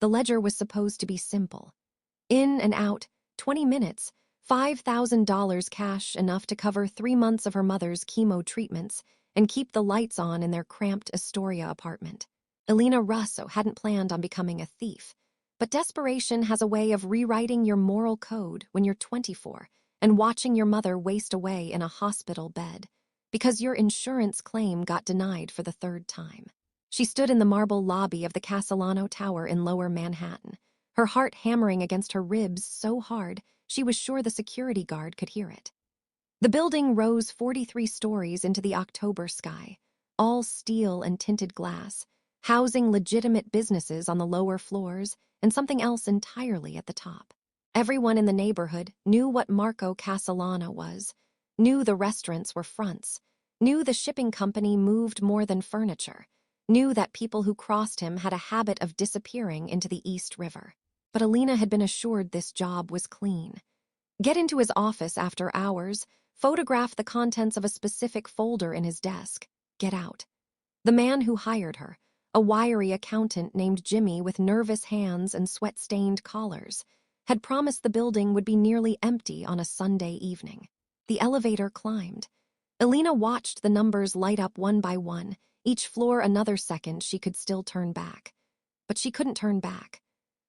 The ledger was supposed to be simple. In and out, 20 minutes, $5,000 cash, enough to cover 3 months of her mother's chemo treatments and keep the lights on in their cramped Astoria apartment. Elena Russo hadn't planned on becoming a thief, but desperation has a way of rewriting your moral code when you're 24 and watching your mother waste away in a hospital bed because your insurance claim got denied for the 3rd time. She stood in the marble lobby of the Castellano Tower in Lower Manhattan, her heart hammering against her ribs so hard she was sure the security guard could hear it. The building rose 43 stories into the October sky, all steel and tinted glass, housing legitimate businesses on the lower floors and something else entirely at the top. Everyone in the neighborhood knew what Marco Castellano was, knew the restaurants were fronts, knew the shipping company moved more than furniture, knew that people who crossed him had a habit of disappearing into the East River. But Elena had been assured this job was clean. Get into his office after hours, photograph the contents of a specific folder in his desk, get out. The man who hired her, a wiry accountant named Jimmy with nervous hands and sweat-stained collars, had promised the building would be nearly empty on a Sunday evening. The elevator climbed. Elena watched the numbers light up one by one, each floor another second she could still turn back. But she couldn't turn back.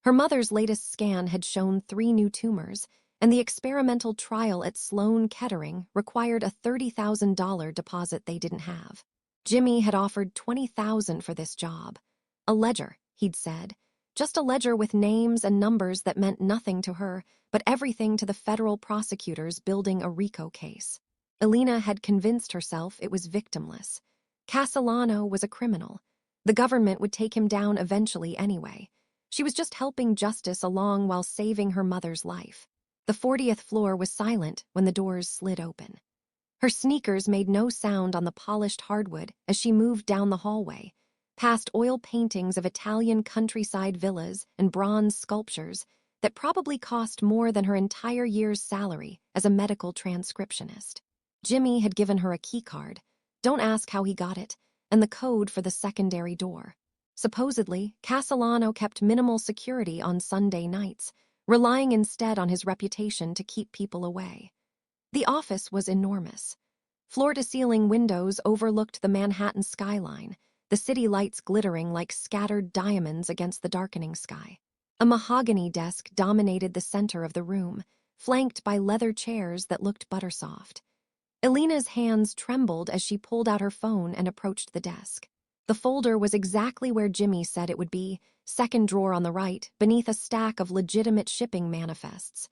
Her mother's latest scan had shown 3 new tumors, and the experimental trial at Sloan Kettering required a $30,000 deposit they didn't have. Jimmy had offered $20,000 for this job. A ledger, he'd said. Just a ledger with names and numbers that meant nothing to her, but everything to the federal prosecutors building a RICO case. Elena had convinced herself it was victimless. Castellano was a criminal. The government would take him down eventually anyway. She was just helping justice along while saving her mother's life. The 40th floor was silent when the doors slid open. Her sneakers made no sound on the polished hardwood as she moved down the hallway, past oil paintings of Italian countryside villas and bronze sculptures that probably cost more than her entire year's salary as a medical transcriptionist. Jimmy had given her a keycard, don't ask how he got it, and the code for the secondary door. Supposedly, Castellano kept minimal security on Sunday nights, relying instead on his reputation to keep people away. The office was enormous. Floor-to-ceiling windows overlooked the Manhattan skyline, the city lights glittering like scattered diamonds against the darkening sky. A mahogany desk dominated the center of the room, flanked by leather chairs that looked buttersoft. Elena's hands trembled as she pulled out her phone and approached the desk. The folder was exactly where Jimmy said it would be, second drawer on the right, beneath a stack of legitimate shipping manifests.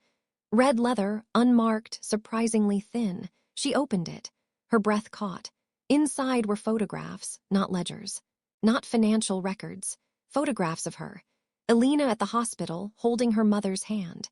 Red leather, unmarked, surprisingly thin. She opened it. Her breath caught. Inside were photographs, not ledgers. Not financial records. Photographs of her. Elena at the hospital, holding her mother's hand.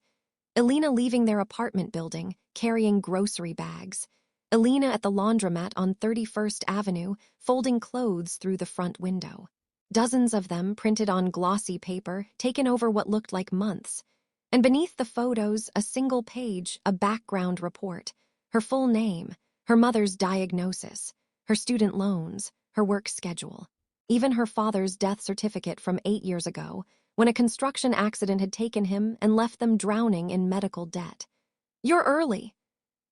Elena leaving their apartment building, carrying grocery bags. Elena at the laundromat on 31st Avenue, folding clothes through the front window. Dozens of them printed on glossy paper, taken over what looked like months. And beneath the photos, a single page, a background report. Her full name, her mother's diagnosis, her student loans, her work schedule. Even her father's death certificate from 8 years ago, when a construction accident had taken him and left them drowning in medical debt. "You're early."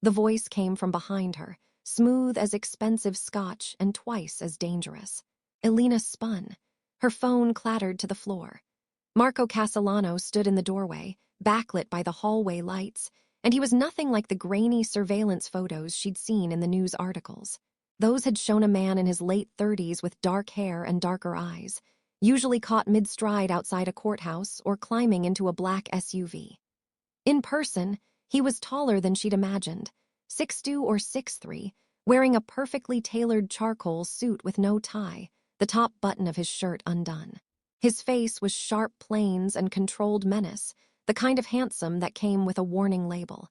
The voice came from behind her, smooth as expensive scotch and twice as dangerous. Elena spun. Her phone clattered to the floor. Marco Castellano stood in the doorway, backlit by the hallway lights, and he was nothing like the grainy surveillance photos she'd seen in the news articles. Those had shown a man in his late 30s with dark hair and darker eyes, usually caught mid-stride outside a courthouse or climbing into a black SUV. In person, he was taller than she'd imagined, 6'2" or 6'3", wearing a perfectly tailored charcoal suit with no tie, the top button of his shirt undone. His face was sharp planes and controlled menace, the kind of handsome that came with a warning label.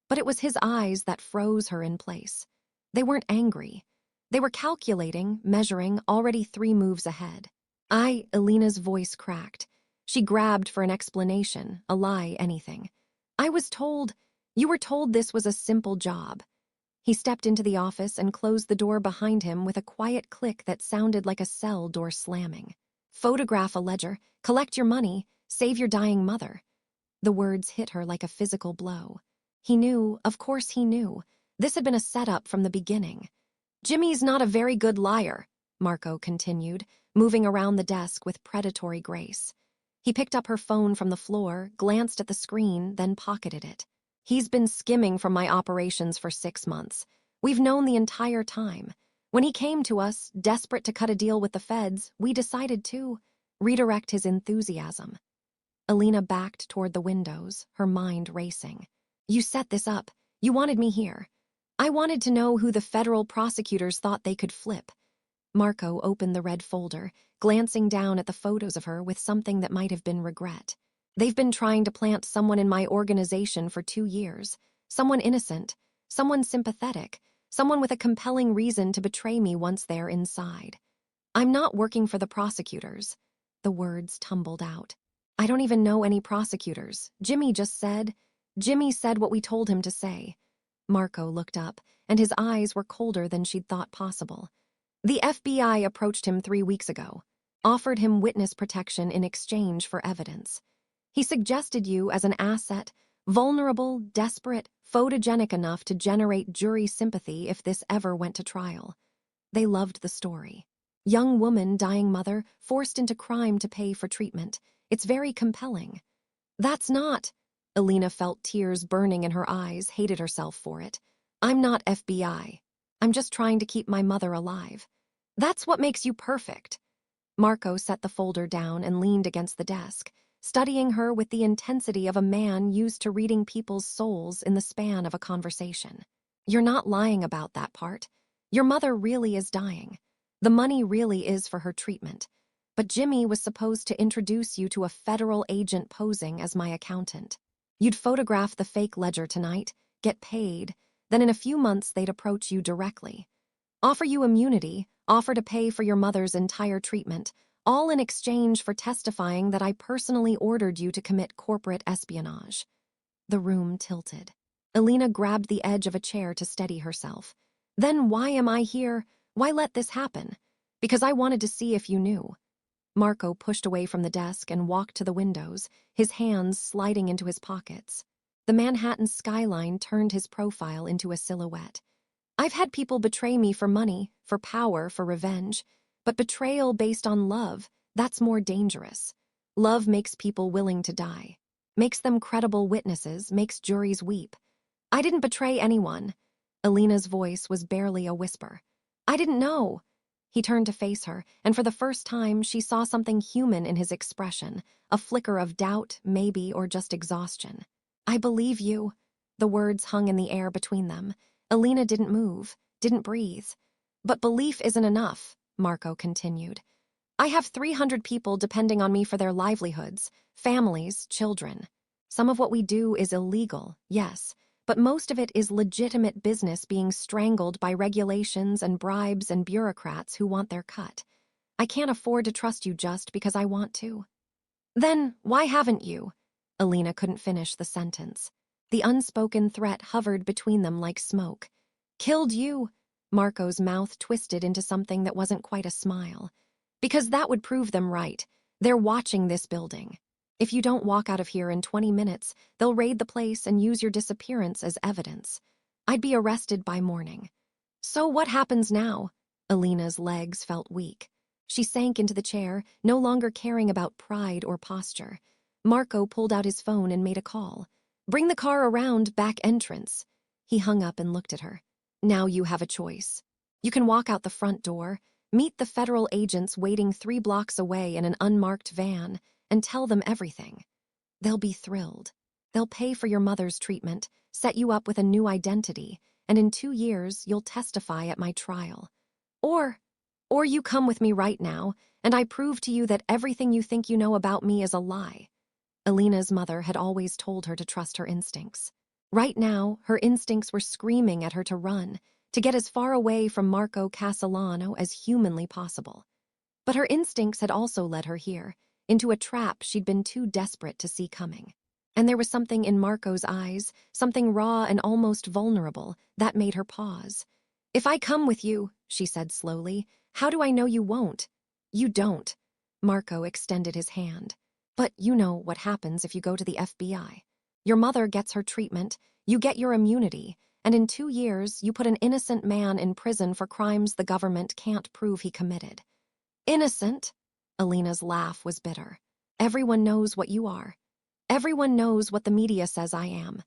But it was his eyes that froze her in place. They weren't angry. They were calculating, measuring, already 3 moves ahead. Elena's voice cracked. She grabbed for an explanation, a lie, anything. You were told this was a simple job." He stepped into the office and closed the door behind him with a quiet click that sounded like a cell door slamming. "Photograph a ledger, collect your money, Save your dying mother." The words hit her like a physical blow. He knew, of course he knew. This had been a setup from the beginning. "Jimmy's not a very good liar," Marco continued, moving around the desk with predatory grace. He picked up her phone from the floor, glanced at the screen, then pocketed it. "He's been skimming from my operations for 6 months. We've known the entire time. When he came to us, desperate to cut a deal with the feds, we decided to redirect his enthusiasm." Elena backed toward the windows, her mind racing. "You set this up. You wanted me here. I wanted to know who the federal prosecutors thought they could flip." Marco opened the red folder, glancing down at the photos of her with something that might have been regret. "They've been trying to plant someone in my organization for 2 years. Someone innocent, someone sympathetic, someone with a compelling reason to betray me once they're inside. I'm not working for the prosecutors." The words tumbled out. "I don't even know any prosecutors. Jimmy said what we told him to say." Marco looked up, and his eyes were colder than she'd thought possible. "The FBI approached him 3 weeks ago, offered him witness protection in exchange for evidence. He suggested you as an asset, vulnerable, desperate, photogenic enough to generate jury sympathy if this ever went to trial." They loved the story. Young woman, dying mother, forced into crime to pay for treatment. It's very compelling. "That's not..." Elena felt tears burning in her eyes, hated herself for it. "I'm not FBI. I'm just trying to keep my mother alive. That's what makes you perfect." Marco set the folder down and leaned against the desk, studying her with the intensity of a man used to reading people's souls in the span of a conversation. "You're not lying about that part. Your mother really is dying. The money really is for her treatment. But Jimmy was supposed to introduce you to a federal agent posing as my accountant. You'd photograph the fake ledger tonight, get paid, then in a few months they'd approach you directly. Offer you immunity, offer to pay for your mother's entire treatment, all in exchange for testifying that I personally ordered you to commit corporate espionage." The room tilted. Elena grabbed the edge of a chair to steady herself. "Then why am I here? Why let this happen?" "Because I wanted to see if you knew." Marco pushed away from the desk and walked to the windows, his hands sliding into his pockets. The Manhattan skyline turned his profile into a silhouette. "I've had people betray me for money, for power, for revenge. But betrayal based on love, that's more dangerous. Love makes people willing to die. Makes them credible witnesses, makes juries weep. I didn't betray anyone." Elena's voice was barely a whisper. "I didn't know." He turned to face her, and for the first time she saw something human in his expression, a flicker of doubt, maybe, or just exhaustion. "I believe you." The words hung in the air between them. Elena didn't move, didn't breathe. "But belief isn't enough," Marco continued. "I have 300 people depending on me for their livelihoods, families, children. Some of what we do is illegal, yes, but most of it is legitimate business being strangled by regulations and bribes and bureaucrats who want their cut. I can't afford to trust you just because I want to." "Then why haven't you?" Elena couldn't finish the sentence. The unspoken threat hovered between them like smoke. "Killed you?" Marco's mouth twisted into something that wasn't quite a smile. "Because that would prove them right. They're watching this building. If you don't walk out of here in 20 minutes, they'll raid the place and use your disappearance as evidence. I'd be arrested by morning." "So what happens now?" Elena's legs felt weak. She sank into the chair, no longer caring about pride or posture. Marco pulled out his phone and made a call. "Bring the car around, back entrance." He hung up and looked at her. "Now you have a choice. You can walk out the front door, meet the federal agents waiting 3 blocks away in an unmarked van, and tell them everything. They'll be thrilled. They'll pay for your mother's treatment, set you up with a new identity, and in 2 years you'll testify at my trial. Or you come with me right now, and I prove to you that everything you think you know about me is a lie." Elena's mother had always told her to trust her instincts. Right now, her instincts were screaming at her to run, to get as far away from Marco Castellano as humanly possible. But her instincts had also led her here, into a trap she'd been too desperate to see coming. And there was something in Marco's eyes, something raw and almost vulnerable, that made her pause. "If I come with you," she said slowly, "how do I know you won't?" "You don't." Marco extended his hand. But you know what happens if you go to the FBI. Your mother gets her treatment, you get your immunity, and in 2 years, you put an innocent man in prison for crimes the government can't prove he committed. Innocent? Elena's laugh was bitter. Everyone knows what you are. Everyone knows what the media says I am.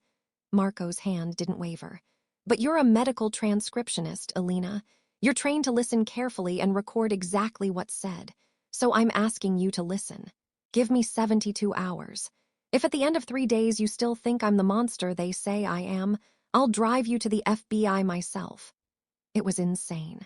Marco's hand didn't waver. But you're a medical transcriptionist, Elena. You're trained to listen carefully and record exactly what's said. So I'm asking you to listen. Give me 72 hours. If at the end of 3 days you still think I'm the monster they say I am, I'll drive you to the FBI myself. It was insane.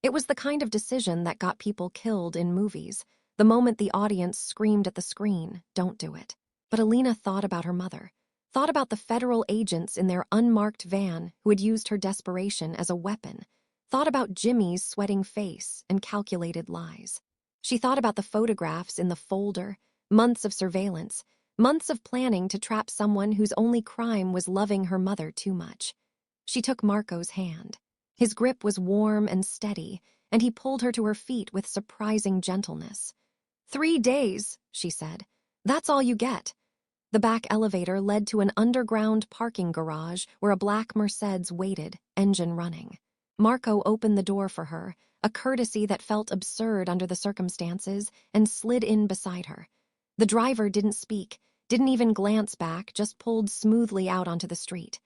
It was the kind of decision that got people killed in movies. The moment the audience screamed at the screen, don't do it. But Elena thought about her mother, thought about the federal agents in their unmarked van who had used her desperation as a weapon, thought about Jimmy's sweating face and calculated lies. She thought about the photographs in the folder, months of surveillance, months of planning to trap someone whose only crime was loving her mother too much. She took Marco's hand. His grip was warm and steady, and he pulled her to her feet with surprising gentleness. 3 days, she said. That's all you get. The back elevator led to an underground parking garage where a black Mercedes waited, engine running. Marco opened the door for her, a courtesy that felt absurd under the circumstances, and slid in beside her. The driver didn't speak, didn't even glance back, just pulled smoothly out onto the street.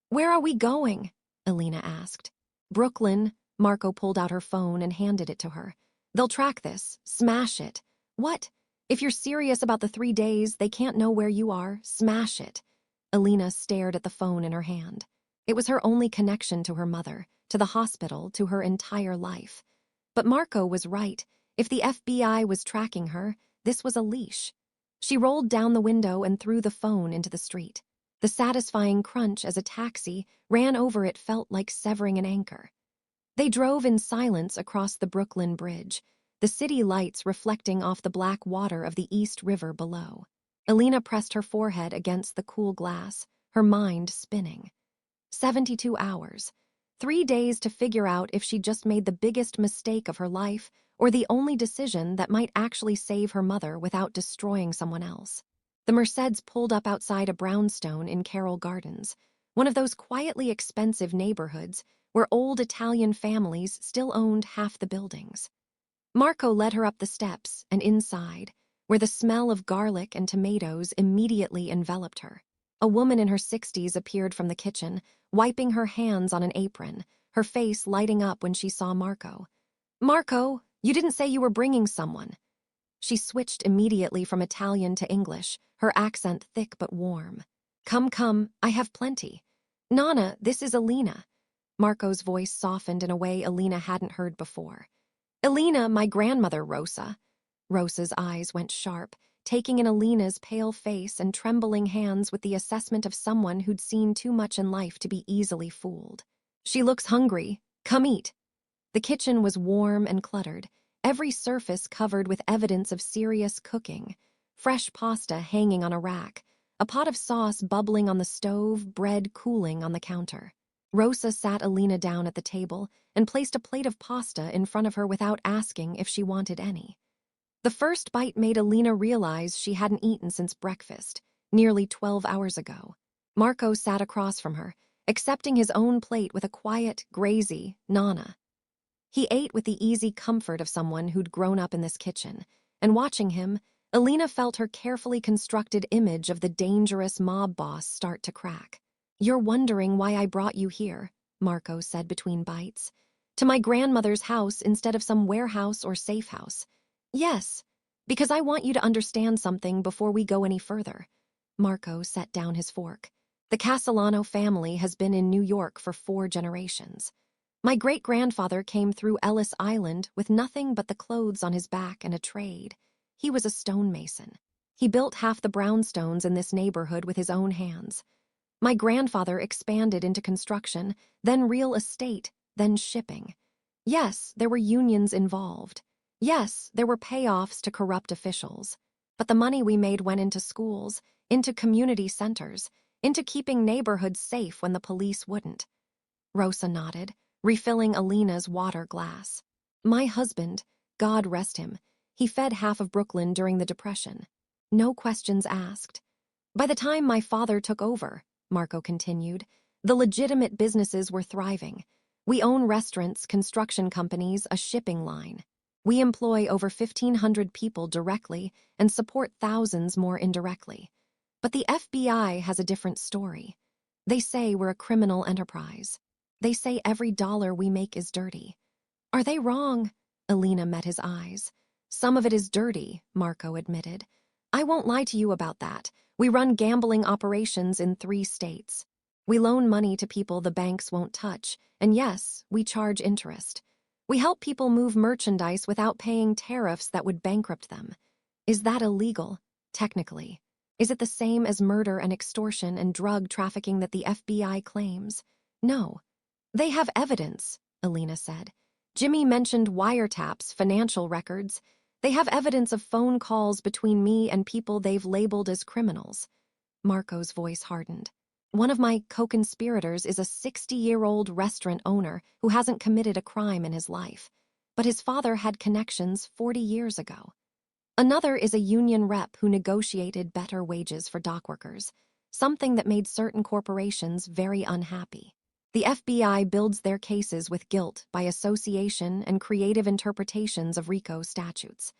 Where are we going? Elena asked. Brooklyn. Marco pulled out her phone and handed it to her. They'll track this, smash it. What? If you're serious about the 3 days, they can't know where you are. Smash it. Elena stared at the phone in her hand. It was her only connection to her mother, to the hospital, to her entire life. But Marco was right. If the FBI was tracking her, this was a leash. She rolled down the window and threw the phone into the street. The satisfying crunch as a taxi ran over it felt like severing an anchor. They drove in silence across the Brooklyn Bridge, the city lights reflecting off the black water of the East River below. Elena pressed her forehead against the cool glass, her mind spinning. 72 hours. 3 days to figure out if she just made the biggest mistake of her life or the only decision that might actually save her mother without destroying someone else. The Mercedes pulled up outside a brownstone in Carroll Gardens, one of those quietly expensive neighborhoods where old Italian families still owned half the buildings. Marco led her up the steps and inside, where the smell of garlic and tomatoes immediately enveloped her. A woman in her 60s appeared from the kitchen, wiping her hands on an apron, her face lighting up when she saw Marco. Marco, you didn't say you were bringing someone. She switched immediately from Italian to English, her accent thick but warm. Come, I have plenty. Nana, this is Elena. Marco's voice softened in a way Elena hadn't heard before. Elena, my grandmother, Rosa. Rosa's eyes went sharp, taking in Elena's pale face and trembling hands with the assessment of someone who'd seen too much in life to be easily fooled. She looks hungry. Come eat. The kitchen was warm and cluttered, every surface covered with evidence of serious cooking. Fresh pasta hanging on a rack, a pot of sauce bubbling on the stove, bread cooling on the counter. Rosa sat Elena down at the table and placed a plate of pasta in front of her without asking if she wanted any. The first bite made Elena realize she hadn't eaten since breakfast, nearly 12 hours ago. Marco sat across from her, accepting his own plate with a quiet, grazy Nana. He ate with the easy comfort of someone who'd grown up in this kitchen, and watching him, Elena felt her carefully constructed image of the dangerous mob boss start to crack. You're wondering why I brought you here, Marco said between bites. To my grandmother's house instead of some warehouse or safe house. Yes, because I want you to understand something before we go any further. Marco set down his fork. The Castellano family has been in New York for 4 generations. My great-grandfather came through Ellis Island with nothing but the clothes on his back and a trade. He was a stonemason. He built half the brownstones in this neighborhood with his own hands. My grandfather expanded into construction, then real estate, then shipping. Yes, there were unions involved. Yes, there were payoffs to corrupt officials. But the money we made went into schools, into community centers, into keeping neighborhoods safe when the police wouldn't. Rosa nodded, refilling Elena's water glass. My husband, God rest him, he fed half of Brooklyn during the Depression. no questions asked. By the time my father took over, Marco continued, the legitimate businesses were thriving. We own restaurants, construction companies, a shipping line. We employ over 1,500 people directly and support thousands more indirectly. But the FBI has a different story. They say we're a criminal enterprise. They say every dollar we make is dirty. Are they wrong? Elena met his eyes. Some of it is dirty, Marco admitted. I won't lie to you about that. We run gambling operations in 3 states. We loan money to people the banks won't touch, and yes, we charge interest. We help people move merchandise without paying tariffs that would bankrupt them. Is that illegal? Technically. Is it the same as murder and extortion and drug trafficking that the FBI claims? No. They have evidence, Elena said. Jimmy mentioned wiretaps, financial records. They have evidence of phone calls between me and people they've labeled as criminals. Marco's voice hardened. One of my co-conspirators is a 60-year-old restaurant owner who hasn't committed a crime in his life, but his father had connections 40 years ago. Another is a union rep who negotiated better wages for dockworkers, something that made certain corporations very unhappy. The FBI builds their cases with guilt by association and creative interpretations of RICO statutes.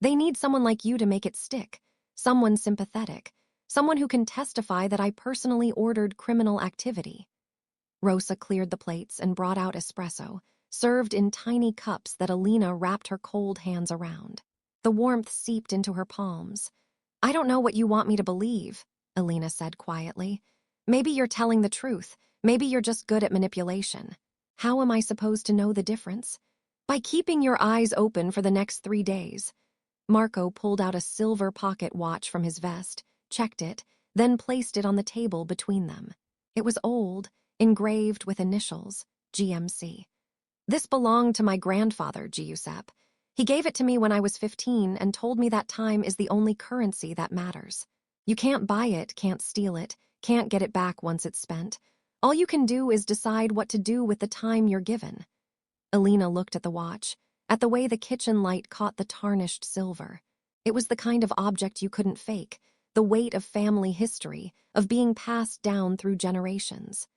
They need someone like you to make it stick, someone sympathetic, someone who can testify that I personally ordered criminal activity. Rosa cleared the plates and brought out espresso, served in tiny cups that Elena wrapped her cold hands around. The warmth seeped into her palms. I don't know what you want me to believe, Elena said quietly. Maybe you're telling the truth. Maybe you're just good at manipulation. How am I supposed to know the difference? By keeping your eyes open for the next 3 days. Marco pulled out a silver pocket watch from his vest, checked it, then placed it on the table between them. It was old, engraved with initials, GMC. This belonged to my grandfather, Giuseppe. He gave it to me when I was 15 and told me that time is the only currency that matters. You can't buy it, can't steal it, can't get it back once it's spent. All you can do is decide what to do with the time you're given. Elena looked at the watch, at the way the kitchen light caught the tarnished silver. It was the kind of object you couldn't fake, the weight of family history, of being passed down through generations.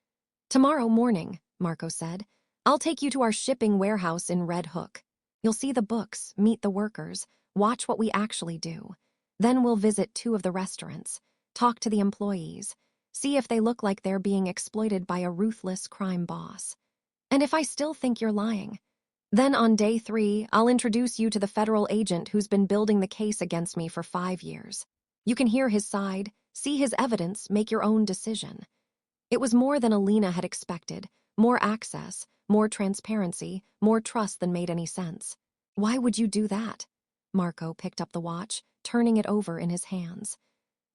Tomorrow morning, Marco said, I'll take you to our shipping warehouse in Red Hook. You'll see the books, meet the workers, watch what we actually do. Then we'll visit 2 of the restaurants, talk to the employees, see if they look like they're being exploited by a ruthless crime boss. And if I still think you're lying, then on day 3, I'll introduce you to the federal agent who's been building the case against me for 5 years. You can hear his side, see his evidence, make your own decision. It was more than Elena had expected, more access, more transparency, more trust than made any sense. Why would you do that? Marco picked up the watch, turning it over in his hands.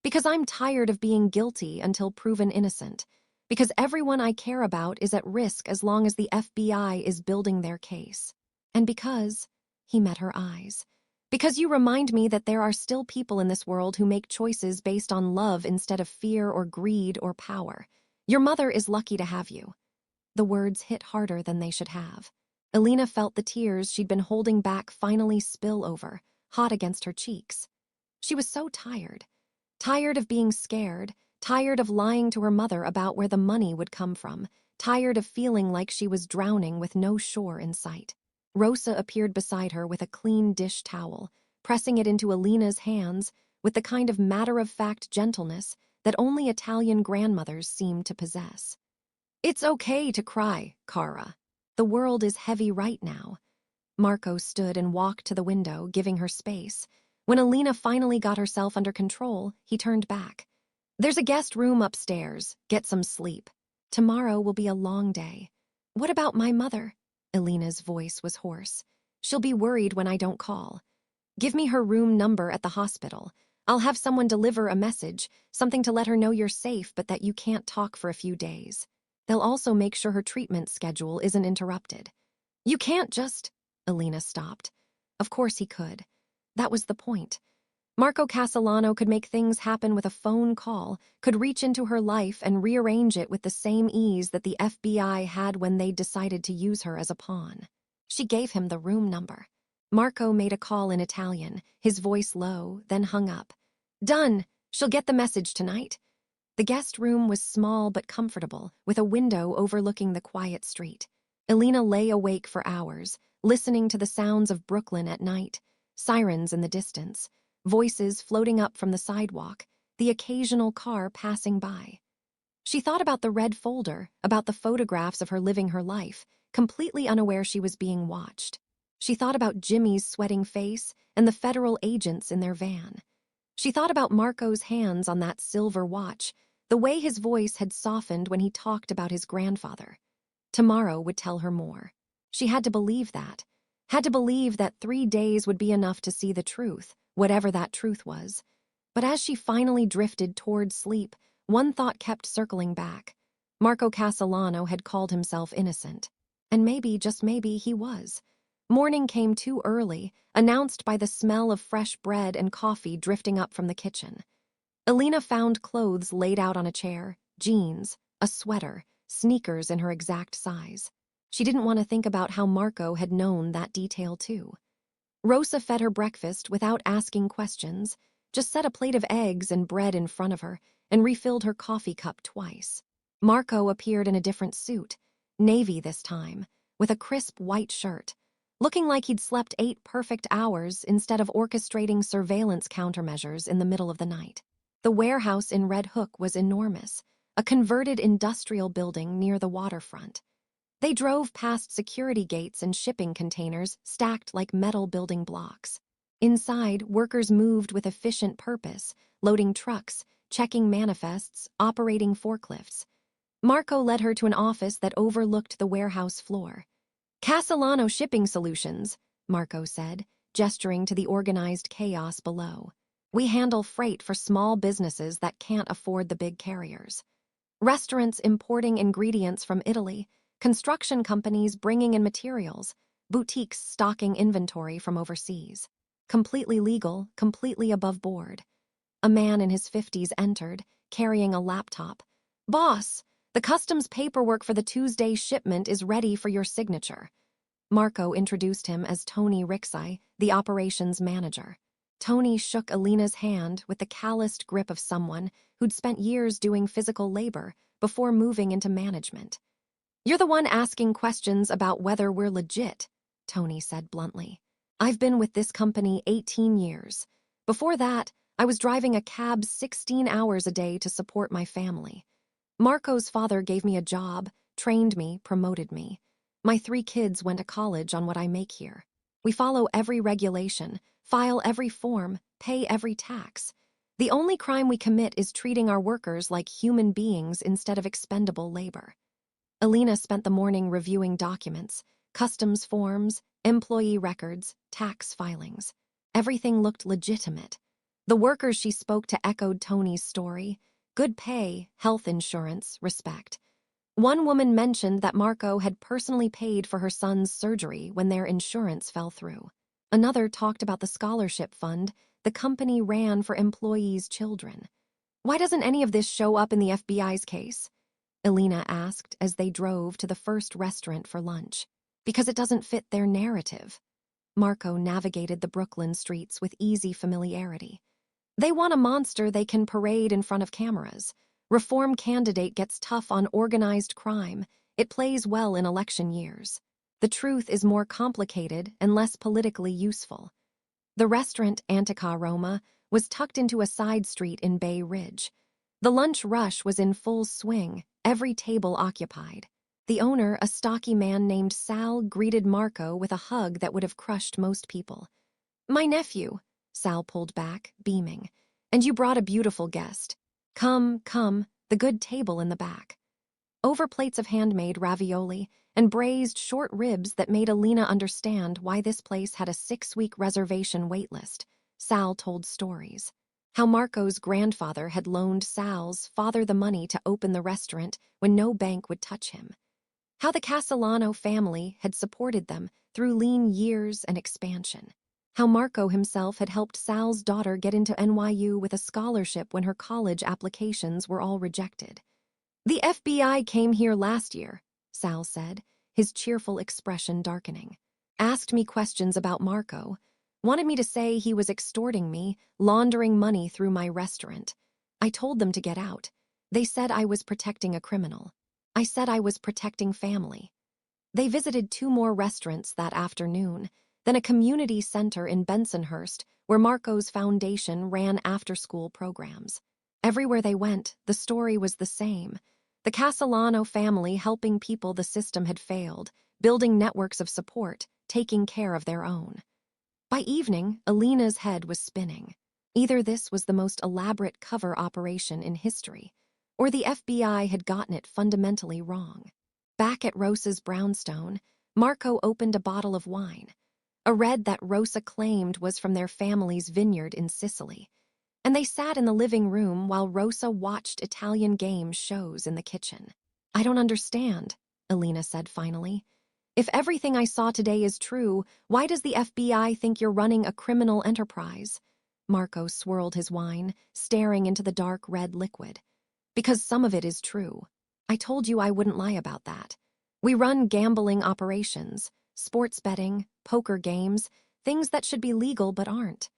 Because I'm tired of being guilty until proven innocent. Because everyone I care about is at risk as long as the FBI is building their case. And because, he met her eyes, because you remind me that there are still people in this world who make choices based on love instead of fear or greed or power. Your mother is lucky to have you. The words hit harder than they should have. Elena felt the tears she'd been holding back finally spill over, hot against her cheeks. She was so tired. Tired of being scared, tired of lying to her mother about where the money would come from, tired of feeling like she was drowning with no shore in sight. Rosa appeared beside her with a clean dish towel, pressing it into Elena's hands with the kind of matter-of-fact gentleness that only Italian grandmothers seemed to possess. It's okay to cry, Cara. The world is heavy right now. Marco stood and walked to the window, giving her space. When Elena finally got herself under control, he turned back. There's a guest room upstairs. Get some sleep. Tomorrow will be a long day. What about my mother? Elena's voice was hoarse. She'll be worried when I don't call. Give me her room number at the hospital. I'll have someone deliver a message, something to let her know you're safe but that you can't talk for a few days. They'll also make sure her treatment schedule isn't interrupted. You can't just... Elena stopped. Of course he could. That was the point. Marco Castellano could make things happen with a phone call, could reach into her life and rearrange it with the same ease that the FBI had when they decided to use her as a pawn. She gave him the room number. Marco made a call in Italian, his voice low, then hung up. Done. She'll get the message tonight. The guest room was small but comfortable, with a window overlooking the quiet street. Elena lay awake for hours, listening to the sounds of Brooklyn at night, sirens in the distance, voices floating up from the sidewalk, the occasional car passing by. She thought about the red folder, about the photographs of her living her life, completely unaware she was being watched. She thought about Jimmy's sweating face and the federal agents in their van. She thought about Marco's hands on that silver watch, the way his voice had softened when he talked about his grandfather. Tomorrow would tell her more. She had to believe that. Had to believe that 3 days would be enough to see the truth, whatever that truth was. But as she finally drifted toward sleep, one thought kept circling back. Marco Castellano had called himself innocent. And maybe, just maybe, he was. Morning came too early, announced by the smell of fresh bread and coffee drifting up from the kitchen. Elena found clothes laid out on a chair, jeans, a sweater, sneakers in her exact size. She didn't want to think about how Marco had known that detail too. Rosa fed her breakfast without asking questions, just set a plate of eggs and bread in front of her and refilled her coffee cup twice. Marco appeared in a different suit, navy this time, with a crisp white shirt, looking like he'd slept 8 perfect hours instead of orchestrating surveillance countermeasures in the middle of the night. The warehouse in Red Hook was enormous, a converted industrial building near the waterfront. They drove past security gates and shipping containers stacked like metal building blocks. Inside, workers moved with efficient purpose, loading trucks, checking manifests, operating forklifts. Marco led her to an office that overlooked the warehouse floor. Castellano Shipping Solutions, Marco said, gesturing to the organized chaos below. We handle freight for small businesses that can't afford the big carriers. Restaurants importing ingredients from Italy, construction companies bringing in materials, boutiques stocking inventory from overseas. Completely legal, completely above board. A man in his 50s entered, carrying a laptop. Boss, the customs paperwork for the Tuesday shipment is ready for your signature. Marco introduced him as Tony Rixai, the operations manager. Tony shook Elena's hand with the calloused grip of someone who'd spent years doing physical labor before moving into management. You're the one asking questions about whether we're legit, Tony said bluntly. I've been with this company 18 years. Before that, I was driving a cab 16 hours a day to support my family. Marco's father gave me a job, trained me, promoted me. My 3 kids went to college on what I make here. We follow every regulation, file every form, pay every tax. The only crime we commit is treating our workers like human beings instead of expendable labor. Elena spent the morning reviewing documents, customs forms, employee records, tax filings. Everything looked legitimate. The workers she spoke to echoed Tony's story. Good pay, health insurance, respect. One woman mentioned that Marco had personally paid for her son's surgery when their insurance fell through. Another talked about the scholarship fund the company ran for employees' children. Why doesn't any of this show up in the FBI's case? Elena asked as they drove to the first restaurant for lunch. Because it doesn't fit their narrative. Marco navigated the Brooklyn streets with easy familiarity. They want a monster they can parade in front of cameras. Reform candidate gets tough on organized crime. It plays well in election years. The truth is more complicated and less politically useful. The restaurant Antica Roma was tucked into a side street in Bay Ridge. The lunch rush was in full swing, every table occupied. The owner, a stocky man named Sal, greeted Marco with a hug that would have crushed most people. My nephew, Sal pulled back, beaming. And you brought a beautiful guest. Come, the good table in the back. Over plates of handmade ravioli and braised short ribs that made Elena understand why this place had a 6-week reservation waitlist, Sal told stories. How Marco's grandfather had loaned Sal's father the money to open the restaurant when no bank would touch him. How the Castellano family had supported them through lean years and expansion. How Marco himself had helped Sal's daughter get into NYU with a scholarship when her college applications were all rejected. The FBI came here last year, Sal said, his cheerful expression darkening. Asked me questions about Marco. Wanted me to say he was extorting me, laundering money through my restaurant. I told them to get out. They said I was protecting a criminal. I said I was protecting family. They visited 2 more restaurants that afternoon, then a community center in Bensonhurst where Marco's foundation ran after-school programs. Everywhere they went, the story was the same. The Castellano family helping people the system had failed, building networks of support, taking care of their own. By evening, Elena's head was spinning. Either this was the most elaborate cover operation in history, or the FBI had gotten it fundamentally wrong. Back at Rosa's brownstone, Marco opened a bottle of wine, a red that Rosa claimed was from their family's vineyard in Sicily, and they sat in the living room while Rosa watched Italian game shows in the kitchen. I don't understand, Elena said finally. If everything I saw today is true, why does the FBI think you're running a criminal enterprise? Marco swirled his wine, staring into the dark red liquid. Because some of it is true. I told you I wouldn't lie about that. We run gambling operations, sports betting, poker games, things that should be legal but aren't.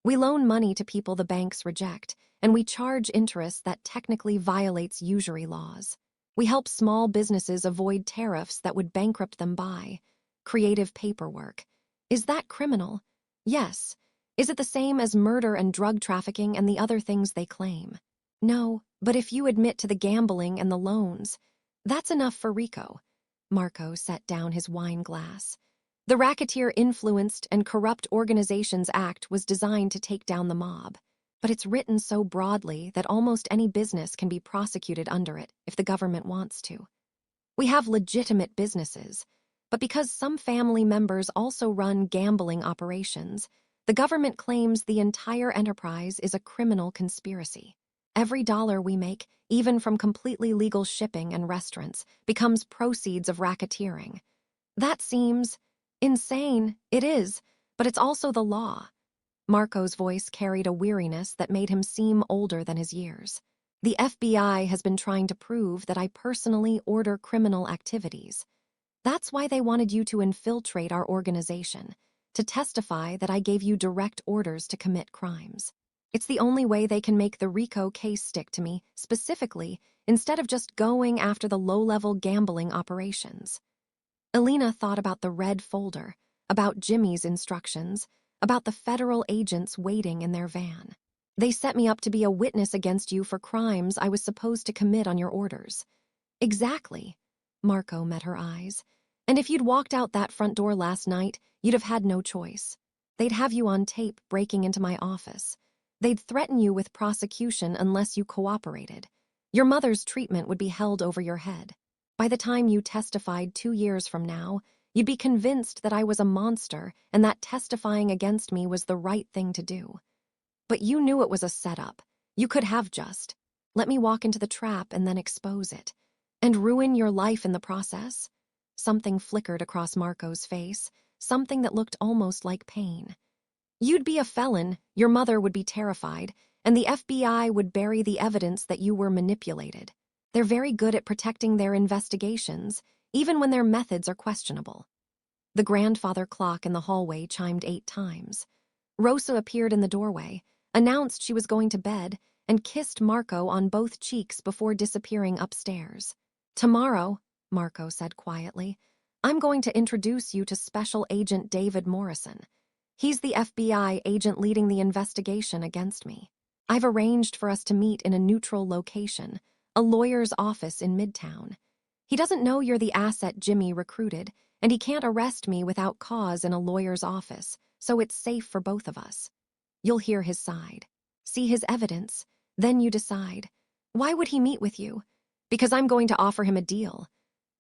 We loan money to people the banks reject, and we charge interest that technically violates usury laws. We help small businesses avoid tariffs that would bankrupt them by creative paperwork. Is that criminal? Yes. Is it the same as murder and drug trafficking and the other things they claim? No, but if you admit to the gambling and the loans, that's enough for RICO. Marco set down his wine glass. The Racketeer Influenced and Corrupt Organizations Act was designed to take down the mob, but it's written so broadly that almost any business can be prosecuted under it if the government wants to. We have legitimate businesses, but because some family members also run gambling operations, the government claims the entire enterprise is a criminal conspiracy. Every dollar we make, even from completely legal shipping and restaurants, becomes proceeds of racketeering. That seems insane. It is, but it's also the law. Marco's voice carried a weariness that made him seem older than his years. The FBI has been trying to prove that I personally order criminal activities. That's why they wanted you to infiltrate our organization, to testify that I gave you direct orders to commit crimes. It's the only way they can make the RICO case stick to me, specifically, instead of just going after the low-level gambling operations. Elena thought about the red folder, about Jimmy's instructions, about the federal agents waiting in their van. They set me up to be a witness against you for crimes I was supposed to commit on your orders. Exactly. Marco met her eyes. And if you'd walked out that front door last night, you'd have had no choice. They'd have you on tape breaking into my office. They'd threaten you with prosecution unless you cooperated. Your mother's treatment would be held over your head. By the time you testified 2 years from now, you'd be convinced that I was a monster and that testifying against me was the right thing to do. But you knew it was a setup. You could have just let me walk into the trap and then expose it. And ruin your life in the process? Something flickered across Marco's face, something that looked almost like pain. You'd be a felon, your mother would be terrified, and the FBI would bury the evidence that you were manipulated. They're very good at protecting their investigations, even when their methods are questionable. The grandfather clock in the hallway chimed 8 times. Rosa appeared in the doorway, announced she was going to bed, and kissed Marco on both cheeks before disappearing upstairs. Tomorrow, Marco said quietly, I'm going to introduce you to Special Agent David Morrison. He's the FBI agent leading the investigation against me. I've arranged for us to meet in a neutral location, a lawyer's office in Midtown. He doesn't know you're the asset Jimmy recruited, and he can't arrest me without cause in a lawyer's office, so it's safe for both of us. You'll hear his side, see his evidence, then you decide. Why would he meet with you? Because I'm going to offer him a deal.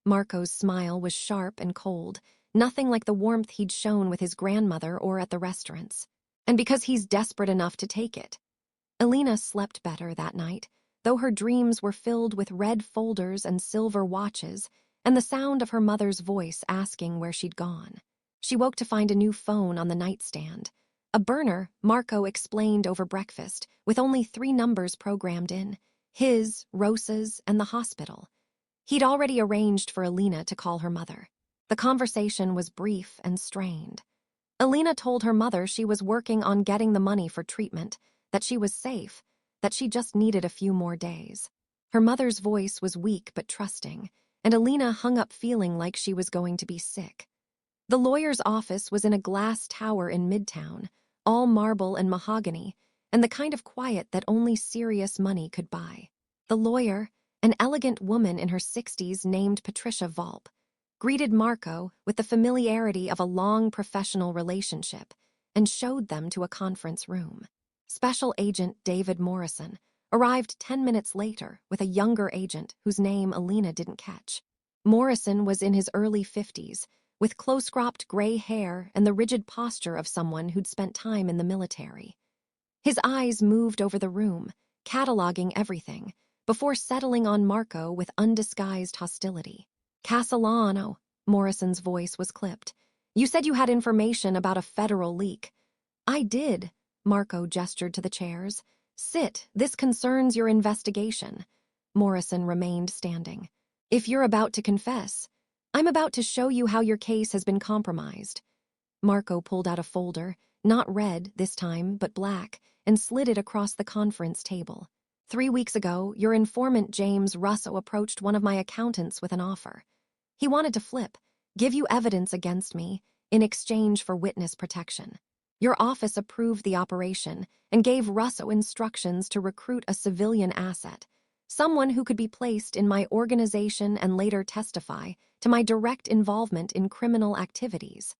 Marco's smile was sharp and cold, nothing like the warmth he'd shown with his grandmother or at the restaurants. And because he's desperate enough to take it. Elena slept better that night, though her dreams were filled with red folders and silver watches and the sound of her mother's voice asking where she'd gone. She woke to find a new phone on the nightstand. A burner, Marco explained over breakfast, with only 3 numbers programmed in, his, Rosa's, and the hospital. He'd already arranged for Elena to call her mother. The conversation was brief and strained. Elena told her mother she was working on getting the money for treatment, that she was safe, that she just needed a few more days. Her mother's voice was weak but trusting, and Elena hung up feeling like she was going to be sick. The lawyer's office was in a glass tower in Midtown, all marble and mahogany, and the kind of quiet that only serious money could buy. The lawyer, an elegant woman in her 60s named Patricia Volpe, greeted Marco with the familiarity of a long professional relationship and showed them to a conference room. Special Agent David Morrison arrived 10 minutes later with a younger agent whose name Elena didn't catch. Morrison was in his early 50s, with close-cropped gray hair and the rigid posture of someone who'd spent time in the military. His eyes moved over the room, cataloging everything, before settling on Marco with undisguised hostility. "Castellano," Morrison's voice was clipped. "You said you had information about a federal leak." "I did," Marco gestured to the chairs. "Sit, this concerns your investigation." Morrison remained standing. "If you're about to confess, I'm about to show you how your case has been compromised." Marco pulled out a folder, not red this time, but black, and slid it across the conference table. "3 weeks ago, your informant James Russo approached one of my accountants with an offer. He wanted to flip, give you evidence against me, in exchange for witness protection. Your office approved the operation and gave Russo instructions to recruit a civilian asset, someone who could be placed in my organization and later testify to my direct involvement in criminal activities."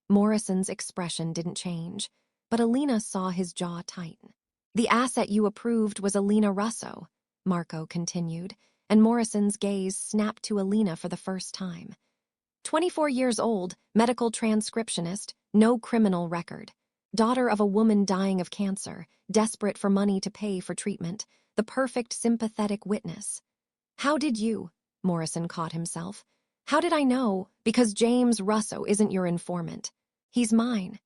Morrison's expression didn't change, but Elena saw his jaw tighten. "The asset you approved was Elena Russo," Marco continued, and Morrison's gaze snapped to Elena for the first time. 24 years old, medical transcriptionist, no criminal record. Daughter of a woman dying of cancer, desperate for money to pay for treatment, the perfect sympathetic witness. "How did you?" Morrison caught himself. "How did I know? Because James Russo isn't your informant. He's mine."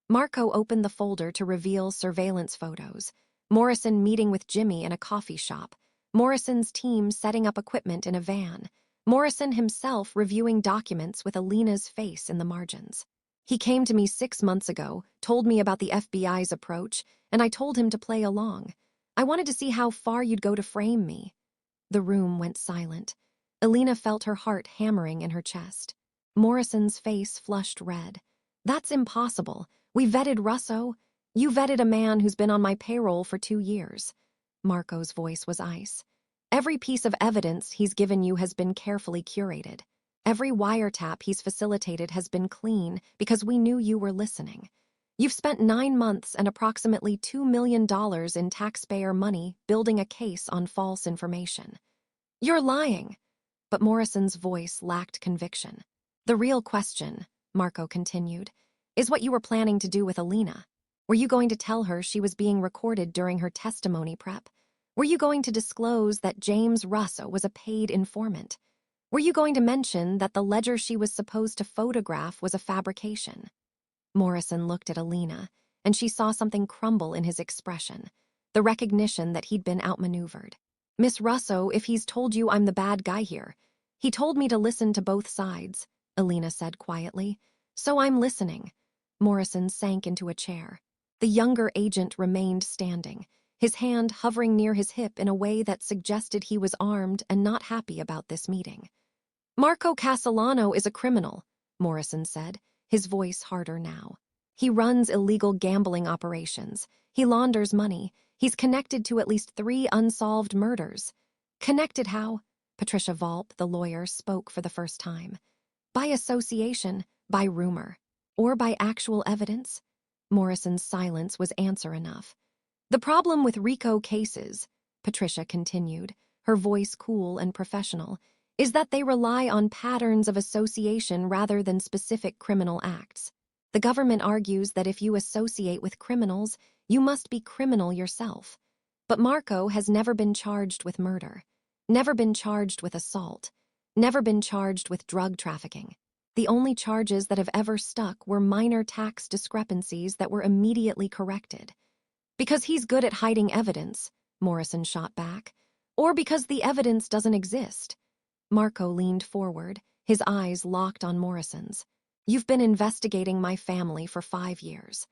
Marco opened the folder to reveal surveillance photos. Morrison meeting with Jimmy in a coffee shop. Morrison's team setting up equipment in a van. Morrison himself reviewing documents with Elena's face in the margins. "He came to me 6 months ago, told me about the FBI's approach, and I told him to play along. I wanted to see how far you'd go to frame me." The room went silent. Elena felt her heart hammering in her chest. Morrison's face flushed red. "That's impossible. We vetted Russo. You vetted a man who's been on my payroll for 2 years. Marco's voice was ice. "Every piece of evidence he's given you has been carefully curated. Every wiretap he's facilitated has been clean because we knew you were listening. You've spent 9 months and approximately $2 million in taxpayer money building a case on false information." "You're lying." But Morrison's voice lacked conviction. "The real question," Marco continued, "is what you were planning to do with Elena. Were you going to tell her she was being recorded during her testimony prep? Were you going to disclose that James Russo was a paid informant? Were you going to mention that the ledger she was supposed to photograph was a fabrication?" Morrison looked at Elena, and she saw something crumble in his expression, the recognition that he'd been outmaneuvered. "Miss Russo, if he's told you I'm the bad guy here, he told me to listen to both sides," Elena said quietly. "So I'm listening." Morrison sank into a chair. The younger agent remained standing, his hand hovering near his hip in a way that suggested he was armed and not happy about this meeting. "Marco Castellano is a criminal," Morrison said, his voice harder now. "He runs illegal gambling operations. He launders money. He's connected to at least 3 unsolved murders." "Connected how?" Patricia Volpe, the lawyer, spoke for the first time. "By association, by rumor, or by actual evidence?" Morrison's silence was answer enough. "The problem with RICO cases," Patricia continued, her voice cool and professional, "is that they rely on patterns of association rather than specific criminal acts. The government argues that if you associate with criminals, you must be criminal yourself. But Marco has never been charged with murder, never been charged with assault, never been charged with drug trafficking. The only charges that have ever stuck were minor tax discrepancies that were immediately corrected. Because he's good at hiding evidence," Morrison shot back, "or because the evidence doesn't exist." Marco leaned forward, his eyes locked on Morrison's. You've been investigating my family for 5 years.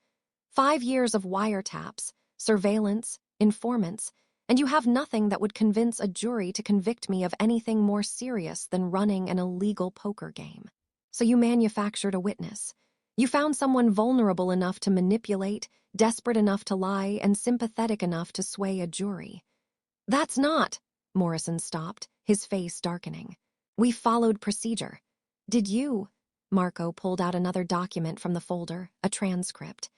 5 years of wiretaps, surveillance, informants, and you have nothing that would convince a jury to convict me of anything more serious than running an illegal poker game. So you manufactured a witness. You found someone vulnerable enough to manipulate, desperate enough to lie, and sympathetic enough to sway a jury. That's not. Morrison stopped, his face darkening. We followed procedure. Did you? Marco pulled out another document from the folder, a transcript.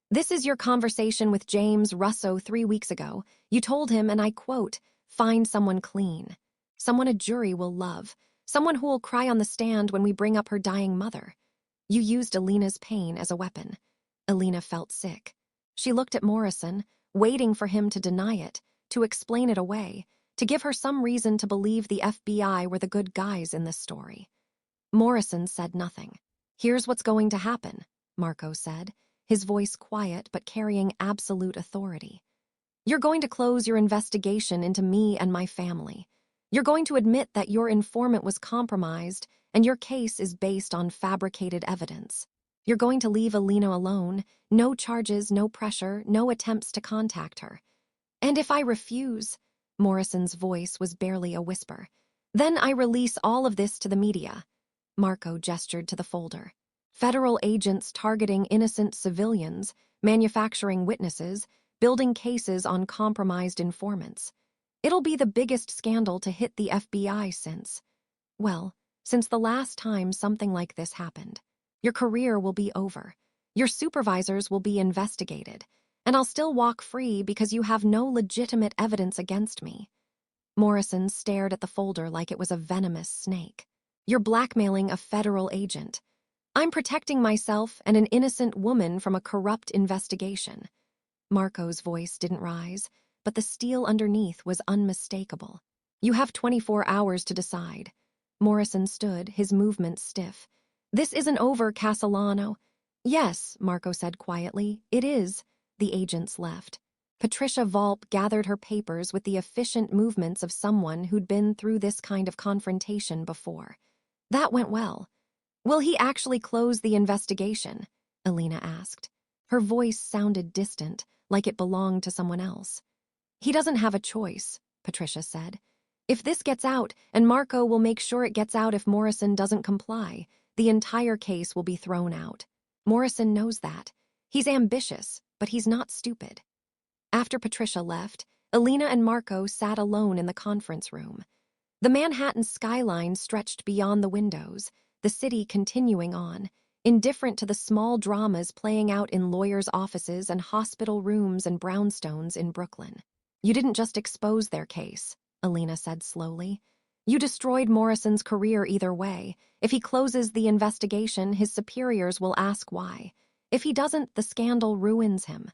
This is your conversation with James Russo 3 weeks ago. You told him, and I quote, "Find someone clean. Someone a jury will love. Someone who will cry on the stand when we bring up her dying mother." You used Elena's pain as a weapon. Elena felt sick. She looked at Morrison, waiting for him to deny it, to explain it away, to give her some reason to believe the FBI were the good guys in this story. Morrison said nothing. "Here's what's going to happen," Marco said, his voice quiet but carrying absolute authority. "You're going to close your investigation into me and my family. You're going to admit that your informant was compromised and your case is based on fabricated evidence. You're going to leave Elena alone, no charges, no pressure, no attempts to contact her. And if I refuse," Morrison's voice was barely a whisper, "then I release all of this to the media." Marco gestured to the folder. "Federal agents targeting innocent civilians, manufacturing witnesses, building cases on compromised informants. It'll be the biggest scandal to hit the FBI since the last time something like this happened. Your career will be over. Your supervisors will be investigated. And I'll still walk free because you have no legitimate evidence against me." Morrison stared at the folder like it was a venomous snake. "You're blackmailing a federal agent. I'm protecting myself and an innocent woman from a corrupt investigation." Marco's voice didn't rise, but the steel underneath was unmistakable. "You have 24 hours to decide." Morrison stood, his movements stiff. "This isn't over, Castellano." "Yes," Marco said quietly, "it is." The agents left. Patricia Volpe gathered her papers with the efficient movements of someone who'd been through this kind of confrontation before. "That went well." "Will he actually close the investigation?" Elena asked. Her voice sounded distant, like it belonged to someone else. "He doesn't have a choice," Patricia said. "If this gets out, and Marco will make sure it gets out if Morrison doesn't comply, the entire case will be thrown out. Morrison knows that. He's ambitious, but he's not stupid." After Patricia left, Elena and Marco sat alone in the conference room. The Manhattan skyline stretched beyond the windows, the city continuing on, indifferent to the small dramas playing out in lawyers' offices and hospital rooms and brownstones in Brooklyn. "You didn't just expose their case," Elena said slowly. "You destroyed Morrison's career either way. If he closes the investigation, his superiors will ask why. If he doesn't, the scandal ruins him."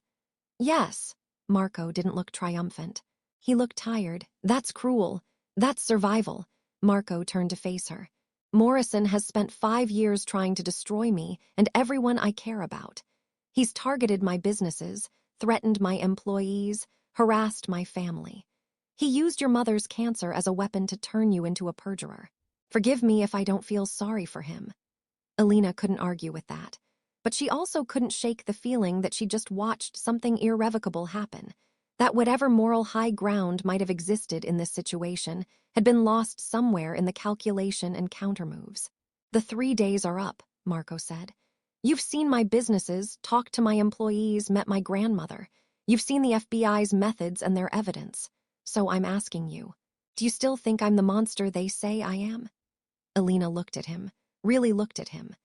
"Yes." Marco didn't look triumphant. He looked tired. "That's cruel. That's survival." Marco turned to face her. "Morrison has spent 5 years trying to destroy me and everyone I care about. He's targeted my businesses, threatened my employees, harassed my family. He used your mother's cancer as a weapon to turn you into a perjurer. Forgive me if I don't feel sorry for him." Elena couldn't argue with that, but she also couldn't shake the feeling that she just watched something irrevocable happen, that whatever moral high ground might have existed in this situation had been lost somewhere in the calculation and countermoves. "The 3 days are up," Marco said. "You've seen my businesses, talked to my employees, met my grandmother. You've seen the FBI's methods and their evidence. So I'm asking you, do you still think I'm the monster they say I am?" Elena looked at him, really looked at him.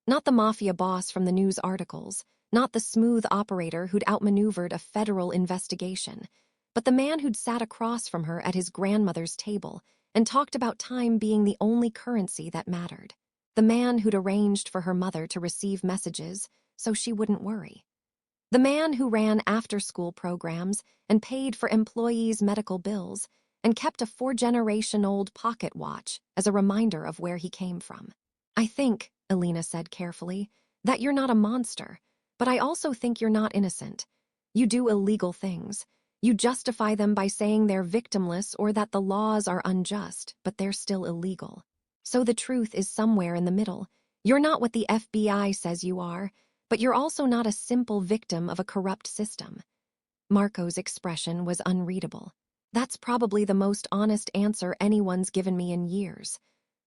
Not the mafia boss from the news articles, not the smooth operator who'd outmaneuvered a federal investigation, but the man who'd sat across from her at his grandmother's table and talked about time being the only currency that mattered. The man who'd arranged for her mother to receive messages so she wouldn't worry. The man who ran after-school programs and paid for employees' medical bills and kept a 4-generation-old pocket watch as a reminder of where he came from. "I think," Elena said carefully, "that you're not a monster, but I also think you're not innocent. You do illegal things. You justify them by saying they're victimless or that the laws are unjust, but they're still illegal. So the truth is somewhere in the middle. You're not what the FBI says you are, but you're also not a simple victim of a corrupt system." Marco's expression was unreadable. "That's probably the most honest answer anyone's given me in years."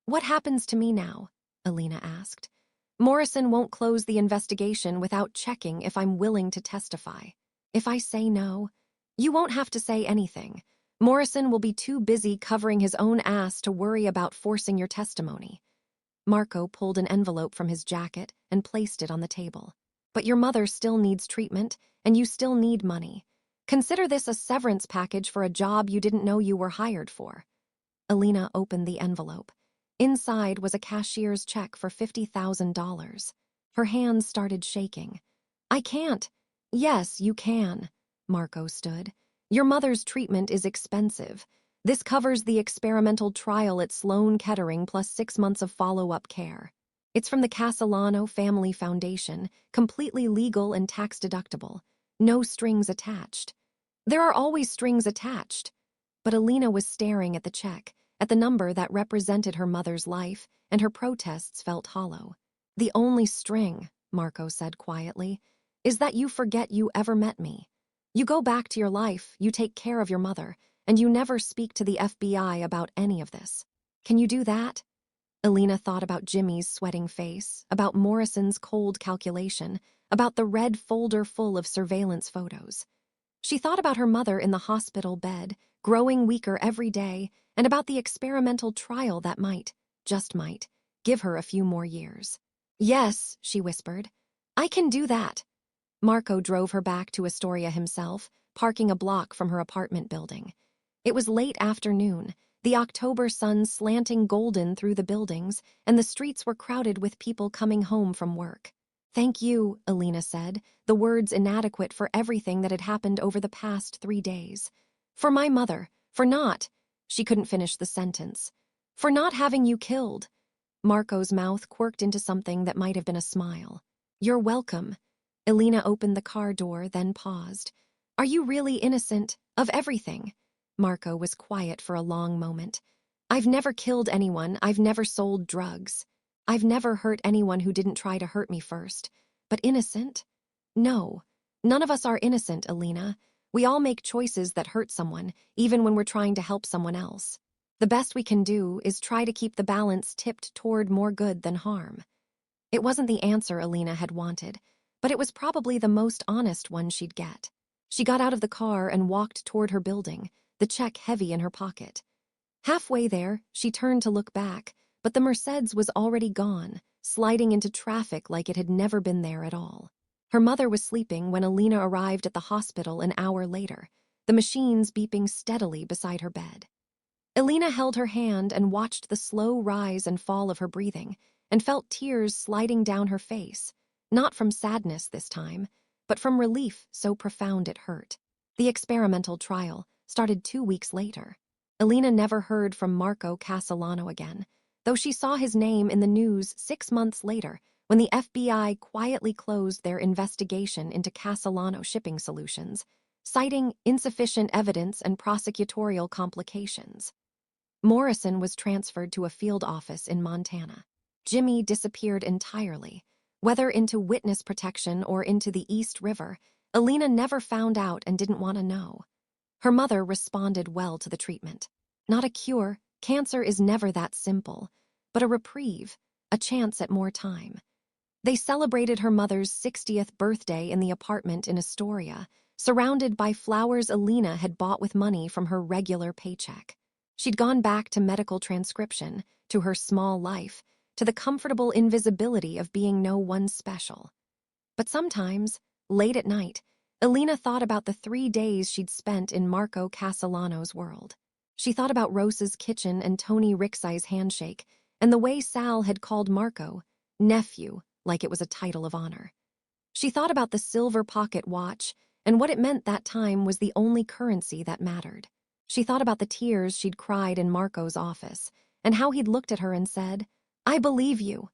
"What happens to me now?" Elena asked. "Morrison won't close the investigation without checking if I'm willing to testify. If I say no, you won't have to say anything. Morrison will be too busy covering his own ass to worry about forcing your testimony." Marco pulled an envelope from his jacket and placed it on the table. "But your mother still needs treatment, and you still need money. Consider this a severance package for a job you didn't know you were hired for." Elena opened the envelope. Inside was a cashier's check for $50,000. Her hands started shaking. "I can't." "Yes, you can." Marco stood. "Your mother's treatment is expensive. This covers the experimental trial at Sloan Kettering plus 6 months of follow-up care. It's from the Castellano Family Foundation, completely legal and tax-deductible. No strings attached." "There are always strings attached." But Elena was staring at the check, at the number that represented her mother's life, and her protests felt hollow. "The only string," Marco said quietly, "is that you forget you ever met me. You go back to your life, you take care of your mother, and you never speak to the FBI about any of this. Can you do that?" Elena thought about Jimmy's sweating face, about Morrison's cold calculation, about the red folder full of surveillance photos. She thought about her mother in the hospital bed, growing weaker every day, and about the experimental trial that might, just might, give her a few more years. "Yes," she whispered. "I can do that." Marco drove her back to Astoria himself, parking a block from her apartment building. It was late afternoon, the October sun slanting golden through the buildings, and the streets were crowded with people coming home from work. "Thank you," Elena said, the words inadequate for everything that had happened over the past 3 days. "For my mother, for not—" She couldn't finish the sentence. "For not having you killed." Marco's mouth quirked into something that might have been a smile. "You're welcome." Elena opened the car door, then paused. "Are you really innocent of everything?" Marco was quiet for a long moment. "I've never killed anyone, I've never sold drugs. I've never hurt anyone who didn't try to hurt me first. But innocent? No. None of us are innocent, Elena. We all make choices that hurt someone, even when we're trying to help someone else. The best we can do is try to keep the balance tipped toward more good than harm." It wasn't the answer Elena had wanted, but it was probably the most honest one she'd get. She got out of the car and walked toward her building, the check heavy in her pocket. Halfway there, she turned to look back, but the Mercedes was already gone, sliding into traffic like it had never been there at all. Her mother was sleeping when Elena arrived at the hospital an hour later, the machines beeping steadily beside her bed. Elena held her hand and watched the slow rise and fall of her breathing, and felt tears sliding down her face, not from sadness this time, but from relief so profound it hurt. The experimental trial started 2 weeks later. Elena never heard from Marco Castellano again, though she saw his name in the news 6 months later when the FBI quietly closed their investigation into Castellano Shipping Solutions, citing insufficient evidence and prosecutorial complications. Morrison was transferred to a field office in Montana. Jimmy disappeared entirely. Whether into witness protection or into the East River, Elena never found out and didn't want to know. Her mother responded well to the treatment. Not a cure, cancer is never that simple, but a reprieve, a chance at more time. They celebrated her mother's 60th birthday in the apartment in Astoria, surrounded by flowers Elena had bought with money from her regular paycheck. She'd gone back to medical transcription, to her small life, to the comfortable invisibility of being no one special. But sometimes, late at night, Elena thought about the 3 days she'd spent in Marco Castellano's world. She thought about Rosa's kitchen and Tony Rixey's handshake, and the way Sal had called Marco nephew like it was a title of honor. She thought about the silver pocket watch and what it meant that time was the only currency that mattered. She thought about the tears she'd cried in Marco's office and how he'd looked at her and said, "I believe you."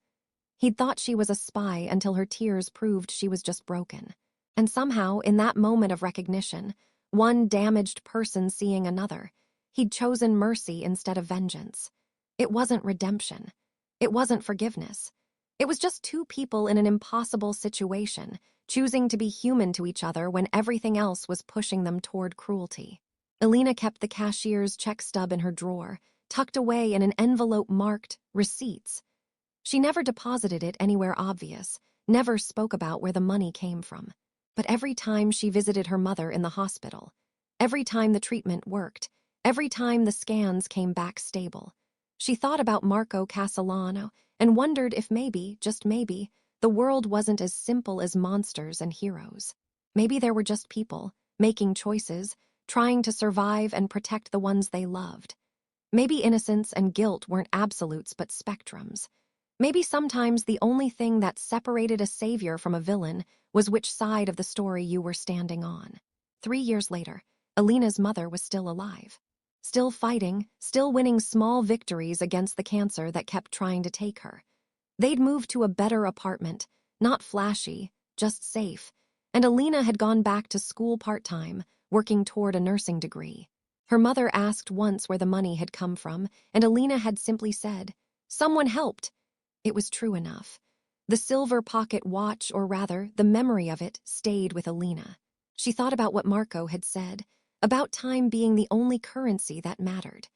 He'd thought she was a spy until her tears proved she was just broken. And somehow, in that moment of recognition, one damaged person seeing another, he'd chosen mercy instead of vengeance. It wasn't redemption. It wasn't forgiveness. It was just two people in an impossible situation, choosing to be human to each other when everything else was pushing them toward cruelty. Elena kept the cashier's check stub in her drawer, tucked away in an envelope marked receipts. She never deposited it anywhere obvious, never spoke about where the money came from. But every time she visited her mother in the hospital, every time the treatment worked, every time the scans came back stable, she thought about Marco Castellano and wondered if maybe, just maybe, the world wasn't as simple as monsters and heroes. Maybe there were just people, making choices, trying to survive and protect the ones they loved. Maybe innocence and guilt weren't absolutes but spectrums. Maybe sometimes the only thing that separated a savior from a villain was which side of the story you were standing on. 3 years later, Elena's mother was still alive. Still fighting, still winning small victories against the cancer that kept trying to take her. They'd moved to a better apartment, not flashy, just safe, and Elena had gone back to school part-time, working toward a nursing degree. Her mother asked once where the money had come from, and Elena had simply said, "Someone helped." It was true enough. The silver pocket watch, or rather, the memory of it, stayed with Elena. She thought about what Marco had said, about time being the only currency that mattered.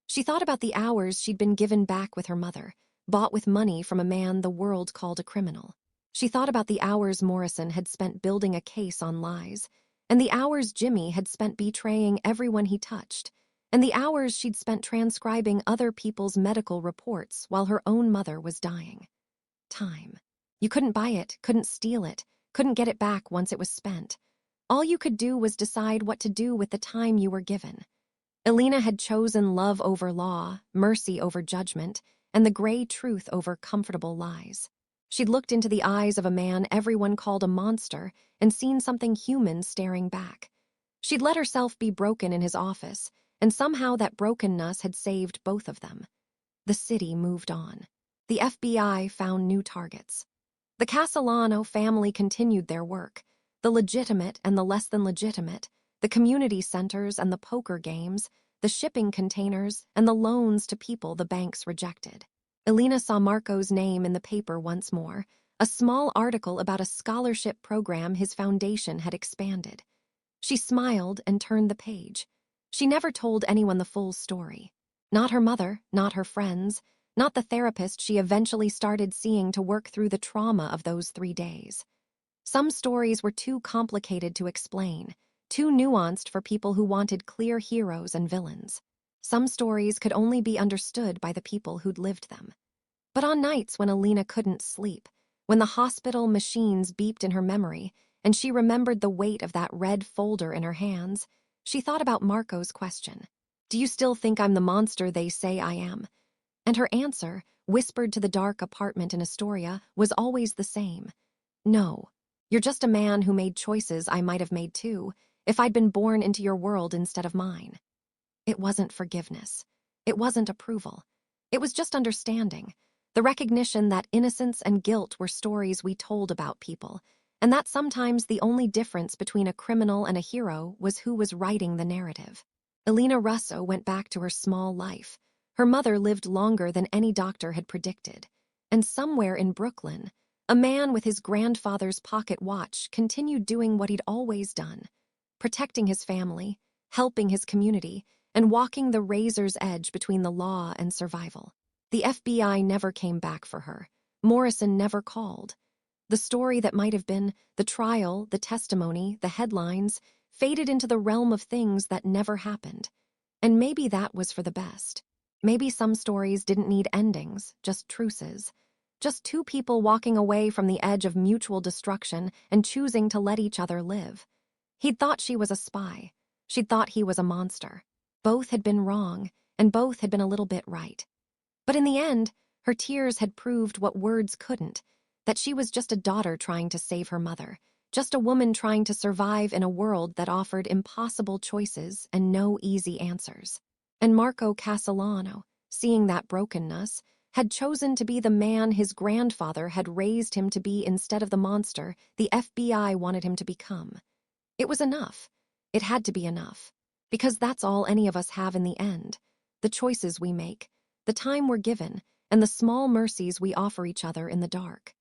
She thought about the hours she'd been given back with her mother, bought with money from a man the world called a criminal. She thought about the hours Morrison had spent building a case on lies, and the hours Jimmy had spent betraying everyone he touched, and the hours she'd spent transcribing other people's medical reports while her own mother was dying. Time. You couldn't buy it, couldn't steal it, couldn't get it back once it was spent. All you could do was decide what to do with the time you were given. Elena had chosen love over law, mercy over judgment, and the gray truth over comfortable lies. She'd looked into the eyes of a man everyone called a monster and seen something human staring back. She'd let herself be broken in his office, and somehow that brokenness had saved both of them. The city moved on. The FBI found new targets. The Castellano family continued their work, the legitimate and the less than legitimate, the community centers and the poker games, the shipping containers and the loans to people the banks rejected. Elena saw Marco's name in the paper once more, a small article about a scholarship program his foundation had expanded. She smiled and turned the page. She never told anyone the full story. Not her mother, not her friends, not the therapist she eventually started seeing to work through the trauma of those 3 days. Some stories were too complicated to explain, too nuanced for people who wanted clear heroes and villains. Some stories could only be understood by the people who'd lived them. But on nights when Elena couldn't sleep, when the hospital machines beeped in her memory, and she remembered the weight of that red folder in her hands, she thought about Marco's question. "Do you still think I'm the monster they say I am?" And her answer, whispered to the dark apartment in Astoria, was always the same. "No. You're just a man who made choices I might have made too, if I'd been born into your world instead of mine." It wasn't forgiveness. It wasn't approval. It was just understanding, the recognition that innocence and guilt were stories we told about people, and that sometimes the only difference between a criminal and a hero was who was writing the narrative. Elena Russo went back to her small life. Her mother lived longer than any doctor had predicted, and somewhere in Brooklyn, a man with his grandfather's pocket watch continued doing what he'd always done, protecting his family, helping his community, and walking the razor's edge between the law and survival. The FBI never came back for her. Morrison never called. The story that might have been, the trial, the testimony, the headlines, faded into the realm of things that never happened. And maybe that was for the best. Maybe some stories didn't need endings, just truces. Just two people walking away from the edge of mutual destruction and choosing to let each other live. He'd thought she was a spy. She'd thought he was a monster. Both had been wrong, and both had been a little bit right. But in the end, her tears had proved what words couldn't, that she was just a daughter trying to save her mother, just a woman trying to survive in a world that offered impossible choices and no easy answers. And Marco Castellano, seeing that brokenness, had chosen to be the man his grandfather had raised him to be instead of the monster the FBI wanted him to become. It was enough. It had to be enough. Because that's all any of us have in the end. The choices we make, the time we're given, and the small mercies we offer each other in the dark.